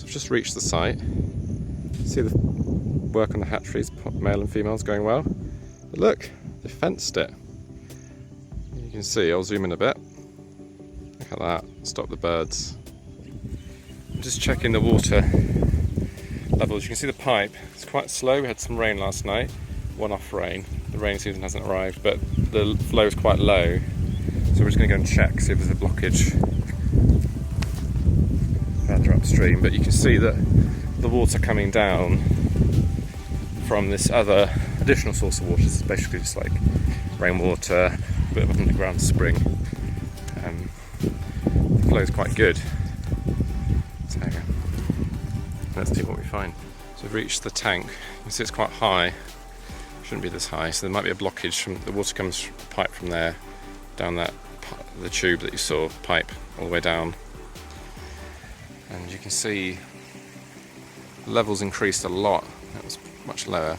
we've just reached the site. See the work on the hatcheries, male and females, going well. But look, they fenced it. You can see, I'll zoom in a bit. Look at that, stop the birds. I'm just checking the water levels. You can see the pipe, it's quite slow. We had some rain last night, one-off rain. The rainy season hasn't arrived, but the flow is quite low. So we're just going to go and check, see if there's a blockage further upstream. But you can see that the water coming down from this other additional source of water is basically just like rainwater, a bit of an underground spring. The flow is quite good. So let's see what we find. So we've reached the tank. You can see it's quite high. Shouldn't be this high, so there might be a blockage. From the water comes pipe from there down that the tube that you saw, pipe all the way down, and you can see the levels increased a lot. It was much lower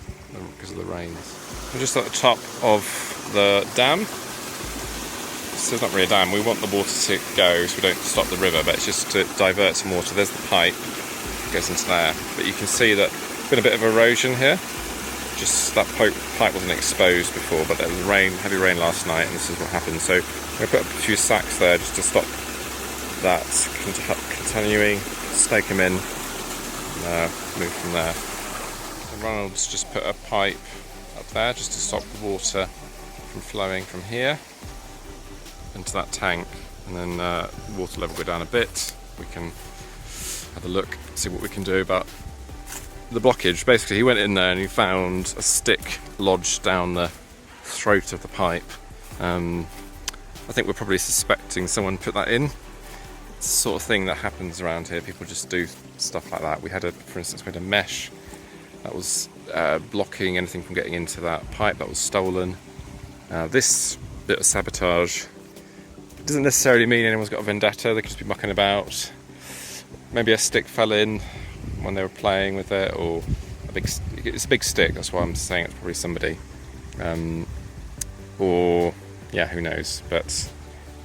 because of the rains. We're just at the top of the dam. So it's not really a dam. We want the water to go so we don't stop the river, but it's just to divert some water. There's the pipe that goes into there, but you can see that there's been a bit of erosion here. Just that pipe wasn't exposed before, but there was heavy rain last night, and this is what happened. So I'm going to put a few sacks there just to stop that continuing, stake them in, and move from there. So Ronald's just put a pipe up there just to stop the water from flowing from here into that tank, and then the water level go down a bit. We can have a look, see what we can do about the blockage. Basically, he went in there and he found a stick lodged down the throat of the pipe. I think we're probably suspecting someone put that in. It's the sort of thing that happens around here. People just do stuff like that. For instance, we had a mesh that was blocking anything from getting into that pipe that was stolen. This bit of sabotage doesn't necessarily mean anyone's got a vendetta. They could just be mucking about. Maybe a stick fell in when they were playing with it, or it's a big stick, that's why I'm saying it's probably somebody, or yeah, who knows. But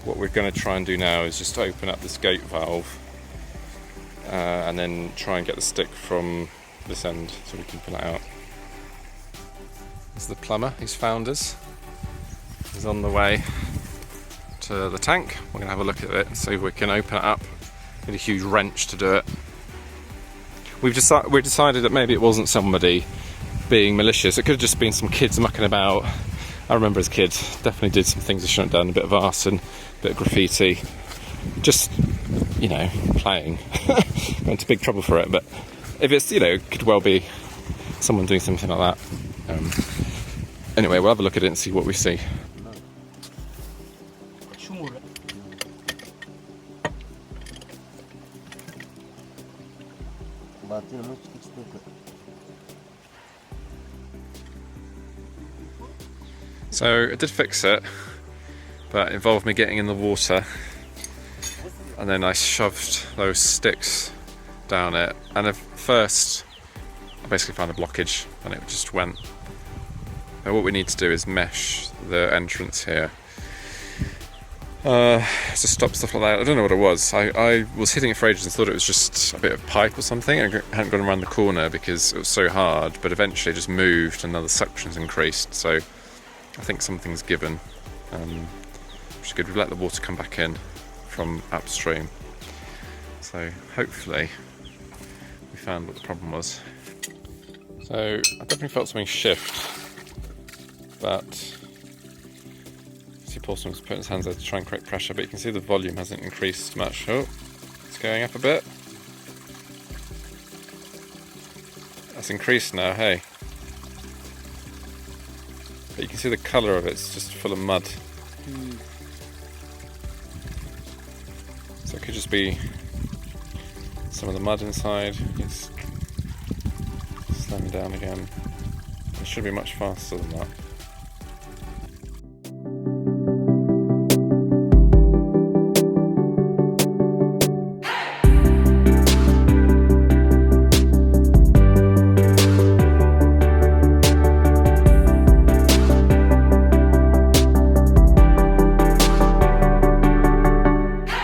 what we're going to try and do now is just open up this gate valve and then try and get the stick from this end so we can pull it out. This is the plumber, he's found us. He's on the way to the tank. We're going to have a look at it and see if we can open it up. Need a huge wrench to do it. We decided that maybe it wasn't somebody being malicious. It could have just been some kids mucking about. I remember as a kid, definitely did some things they shouldn't have done. A bit of arson, a bit of graffiti. Just, you know, playing. Got into big trouble for it. But if it's, you know, it could well be someone doing something like that. Anyway, we'll have a look at it and see what we see. So I did fix it, but it involved me getting in the water, and then I shoved those sticks down it, and at first I basically found a blockage and it just went. Now what we need to do is mesh the entrance here to stop stuff like that. I don't know what it was. I was hitting it for ages and thought it was just a bit of pipe or something. I hadn't gone around the corner because it was so hard, but eventually it just moved and now the suction's increased, so I think something's given, which is good. We've let the water come back in from upstream, so hopefully we found what the problem was. So I definitely felt something shift, but see Pauson was putting his hands there to try and create pressure, but you can see the volume hasn't increased much. Oh, it's going up a bit. That's increased now, hey. But you can see the colour of it's just full of mud. So it could just be some of the mud inside. It's slowing down again. It should be much faster than that.